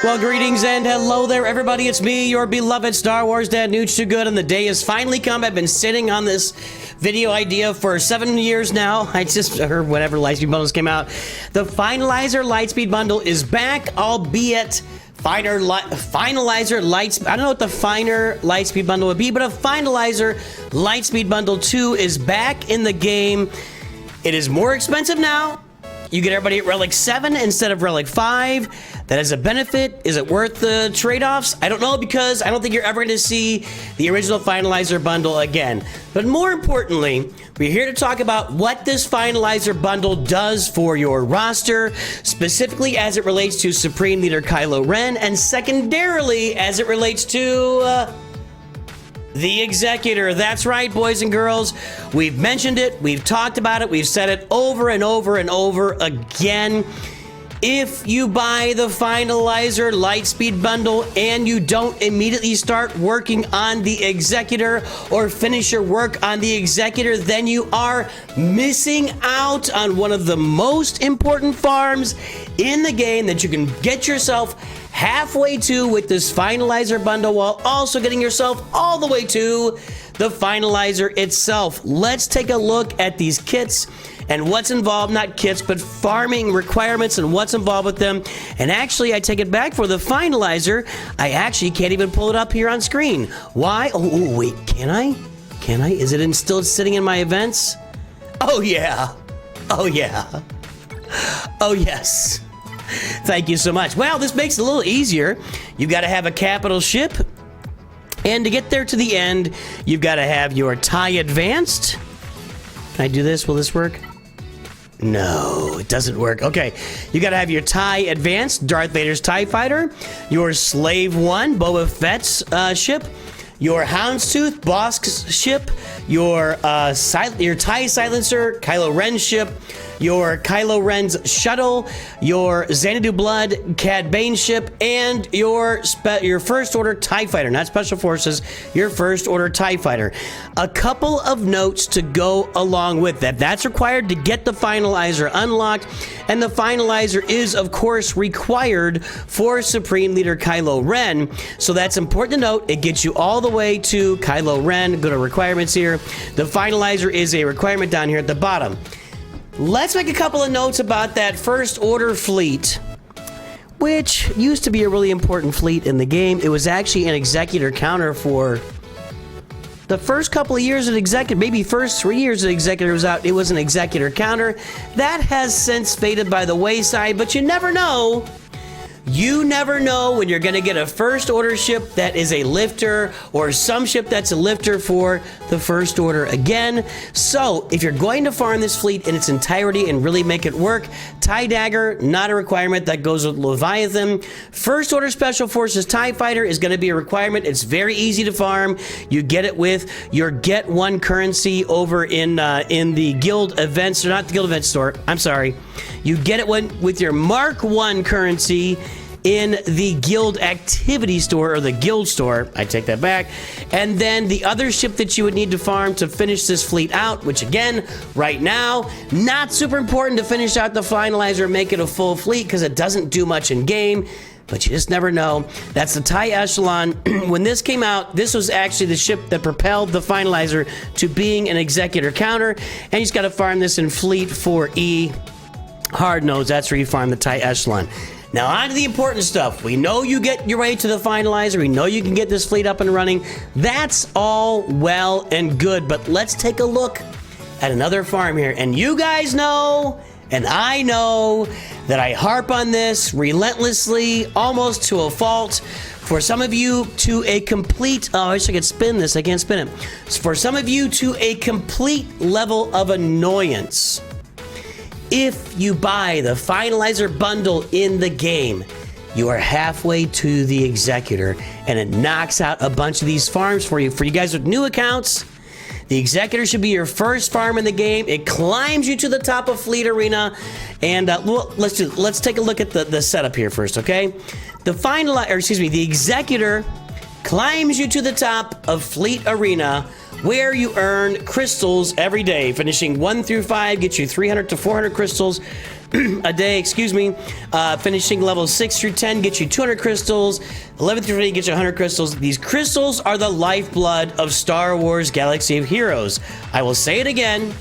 Well, greetings and hello there, everybody. It's me, your beloved Star Wars dad, Nooch Too Good, and the day has finally come. I've been sitting on this video idea for 7 years now. I just heard whenever Lightspeed bundles came out. The Finalizer Lightspeed bundle is back, albeit Finalizer Lightspeed. I don't know what the finer Lightspeed bundle would be, but a Finalizer Lightspeed bundle 2 is back in the game. It is more expensive now. You get everybody at Relic 7 instead of Relic 5. That is a benefit. Is it worth the trade-offs? I don't know, because I don't think you're ever going to see the original Finalizer bundle again. But more importantly, we're here to talk about what this Finalizer bundle does for your roster, specifically as it relates to Supreme Leader Kylo Ren, and secondarily as it relates to the Executor. That's right, boys and girls. We've mentioned it. We've talked about it. We've said it over and over and over again. If you buy the Finalizer Lightspeed bundle and you don't immediately start working on the Executor or finish your work on the Executor, then you are missing out on one of the most important farms in the game that you can get yourself halfway to with this Finalizer bundle, while also getting yourself all the way to the Finalizer itself. Let's take a look at these kits and what's involved, not kits, but farming requirements and what's involved with them. And actually, I take it back, for the Finalizer, I actually can't even pull it up here on screen. Why? Oh, wait, can I? Can I? Is it still sitting in my events? Oh, yeah. Oh, yeah. Oh, yes. Thank you so much. Well, this makes it a little easier. You've got to have a capital ship. And to get there to the end, you've got to have your TIE Advanced. Can I do this? Will this work? No, it doesn't work. Okay, you got to have your TIE Advanced, Darth Vader's TIE Fighter, your Slave 1, Boba Fett's ship, your Houndstooth, Bosk's ship, your TIE Silencer, Kylo Ren's ship, your Kylo Ren's shuttle, your Xanadu Blood Cad Bane ship, and your First Order TIE Fighter, not Special Forces, your First Order TIE Fighter. A couple of notes to go along with that. That's required to get the Finalizer unlocked, and the Finalizer is, of course, required for Supreme Leader Kylo Ren. So that's important to note. It gets you all the way to Kylo Ren. Go to requirements here. The Finalizer is a requirement down here at the bottom. Let's make a couple of notes about that First Order fleet, which used to be a really important fleet in the game. It was actually an Executor counter for the first couple of years of Executor, maybe first 3 years that Executor was out. It was an Executor counter. That has since faded by the wayside, but you never know. You never know when you're going to get a First Order ship that is a lifter, or some ship that's a lifter for the First Order again. So if you're going to farm this fleet in its entirety and really make it work, TIE Dagger, not a requirement. That goes with Leviathan. First Order Special Forces TIE Fighter is going to be a requirement. It's very easy to farm. You get it with your Get One currency over in the Guild Events, or not the Guild Event store. I'm sorry. You get it with your Mark 1 currency in the Guild Activity Store, or the Guild Store. I take that back. And then the other ship that you would need to farm to finish this fleet out, which again, right now, not super important to finish out the Finalizer and make it a full fleet, because it doesn't do much in game, but you just never know. That's the TIE Echelon. When this came out, this was actually the ship that propelled the Finalizer to being an Executor counter, and you just gotta farm this in Fleet 4E. Hard nose, that's where you farm the TIE Echelon. Now, on to the important stuff. We know you get your way to the Finalizer. We know you can get this fleet up and running. That's all well and good, but let's take a look at another farm here. And you guys know, and I know, that I harp on this relentlessly, almost to a fault. For some of you, to a complete... Oh, I wish I could spin this. I can't spin it. For some of you, to a complete level of annoyance. If you buy the Finalizer bundle in the game, you are halfway to the Executor, and it knocks out a bunch of these farms for you. For you guys with new accounts, the Executor should be your first farm in the game. It climbs you to the top of Fleet Arena, and well, let's take a look at the setup here first, okay? The Executor climbs you to the top of Fleet Arena, where you earn crystals every day. Finishing 1 through 5 gets you 300 to 400 crystals a day, excuse me. Finishing levels 6 through 10 gets you 200 crystals. 11 through 15 gets you 100 crystals. These crystals are the lifeblood of Star Wars Galaxy of Heroes. I will say it again.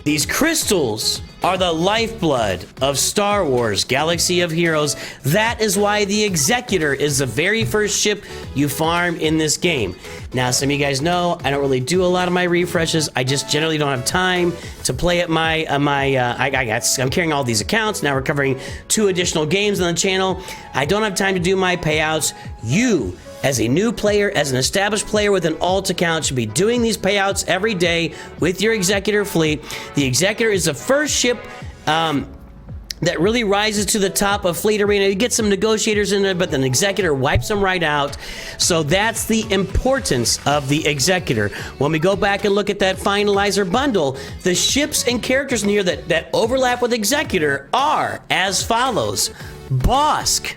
These crystals are the lifeblood of Star Wars Galaxy of Heroes. That is why the Executor is the very first ship you farm in this game. Now, some of you guys know I don't really do a lot of my refreshes. I just generally don't have time to play at I'm carrying all these accounts. Now we're covering 2 additional games on the channel. I don't have time to do my payouts. You, as a new player, as an established player with an alt account, should be doing these payouts every day with your Executor fleet. The Executor is the first ship that really rises to the top of Fleet Arena. You get some negotiators in there, but the Executor wipes them right out. So that's the importance of the Executor. When we go back and look at that Finalizer bundle, the ships and characters in here that overlap with Executor are as follows. Bosk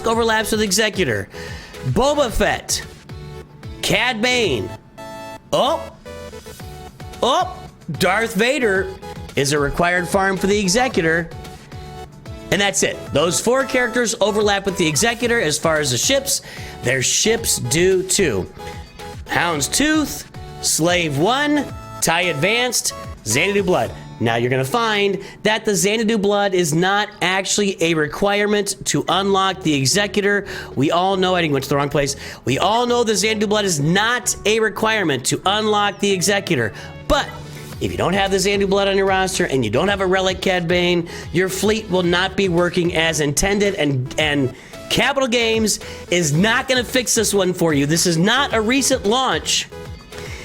overlaps with Executor. Boba Fett, Cad Bane, Darth Vader is a required farm for the Executor, and that's it. Those 4 characters overlap with the Executor. As far as the ships, their ships do too. Houndstooth, Slave 1, TIE Advanced, Xanadu Blood. Now you're going to find that the Xanadu Blood is not actually a requirement to unlock the Executor. We all know, I went to the wrong place. We all know the Xanadu Blood is not a requirement to unlock the Executor. But if you don't have the Xanadu Blood on your roster and you don't have a Relic Cad Bane, your fleet will not be working as intended, and Capital Games is not going to fix this one for you. This is not a recent launch.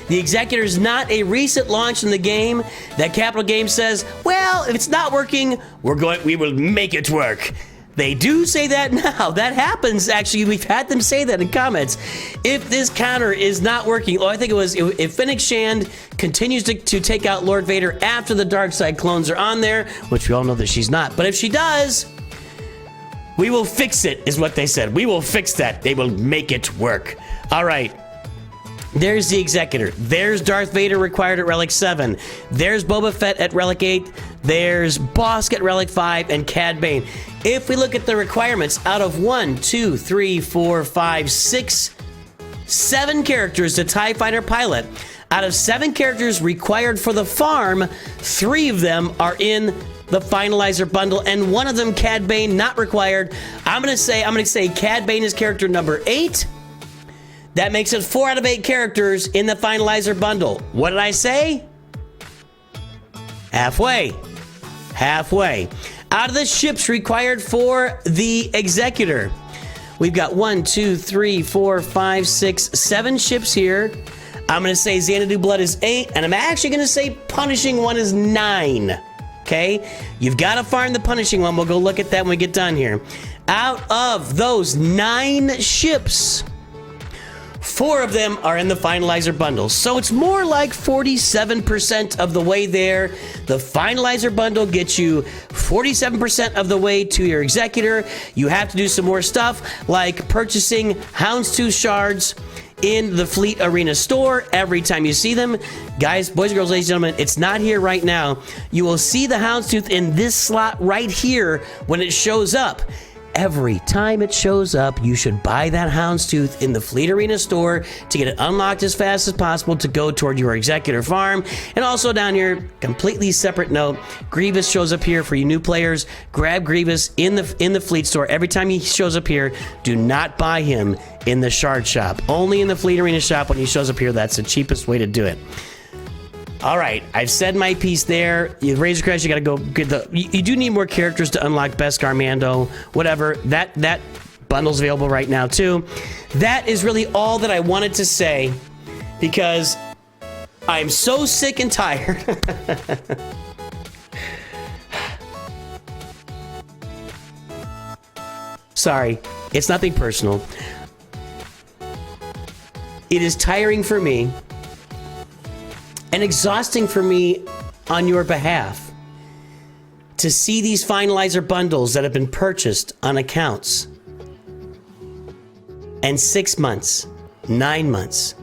The Executor is not a recent launch in the game that Capital Games says, well, if it's not working, we will make it work. They do say that now. That happens, actually. We've had them say that in comments. If this counter is not working, I think it was, if Fennec Shand continues to take out Lord Vader after the dark side clones are on there, which we all know that she's not, but if she does, we will fix it, is what they said. We will fix that. They will make it work. All right. There's the Executor. There's Darth Vader required at Relic 7. There's Boba Fett at Relic 8. There's Bosk at Relic 5 and Cad Bane. If we look at the requirements, out of 1, 2, 3, 4, 5, 6, 7 characters to TIE Fighter Pilot, out of 7 characters required for the farm, 3 of them are in the Finalizer bundle, and 1 of them, Cad Bane, not required. I'm gonna say Cad Bane is character number 8. That makes it 4 out of 8 characters in the Finalizer bundle. What did I say? Halfway. Out of the ships required for the Executor, we've got 1, 2, 3, 4, 5, 6, 7 ships here. I'm going to say Xanadu Blood is 8, and I'm actually going to say Punishing One is 9. Okay? You've got to farm the Punishing One. We'll go look at that when we get done here. Out of those 9 ships, 4 of them are in the Finalizer bundle. So it's more like 47% of the way there. The Finalizer bundle gets you 47% of the way to your Executor. You have to do some more stuff like purchasing Houndstooth shards in the Fleet Arena store every time you see them. Guys, boys and girls, ladies and gentlemen, it's not here right now. You will see the Houndstooth in this slot right here when it shows up. Every time it shows up, you should buy that Houndstooth in the Fleet Arena store to get it unlocked as fast as possible to go toward your Executor farm. And also down here, completely separate note, Grievous shows up here for you new players. Grab Grievous in the Fleet store. Every time he shows up here, do not buy him in the Shard shop. Only in the Fleet Arena shop when he shows up here. That's the cheapest way to do it. All right, I've said my piece there. Razor Crest, you got to go get the. You do need more characters to unlock Beskar Mando, whatever. That bundle's available right now too. That is really all that I wanted to say because I'm so sick and tired. Sorry, it's nothing personal. It is tiring for me and exhausting for me on your behalf to see these Finalizer bundles that have been purchased on accounts and 6 months, 9 months,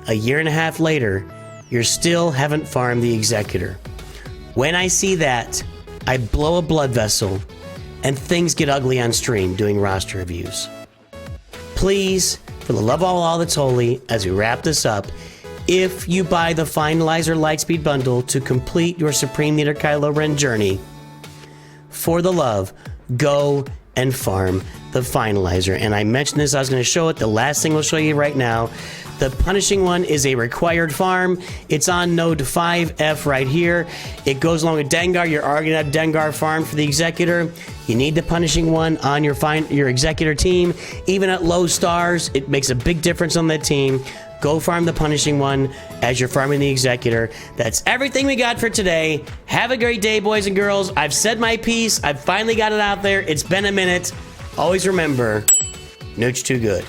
a year and a half later, you still haven't farmed the Executor. When I see that, I blow a blood vessel and things get ugly on stream doing roster reviews. Please, for the love of all that's holy, as we wrap this up, if you buy the Finalizer Lightspeed Bundle to complete your Supreme Leader Kylo Ren journey, for the love, go and farm the Finalizer. And I mentioned this, I was going to show it. The last thing we'll show you right now. The punishing one is a required farm. It's on node 5F right here. It goes along with Dengar. You're already going to have Dengar farmed for the Executor. You need the punishing one on your Executor team. Even at low stars, it makes a big difference on that team. Go farm the punishing one as you're farming the Executor. That's everything we got for today. Have a great day, boys and girls. I've said my piece. I've finally got it out there. It's been a minute. Always remember, Nooch too good.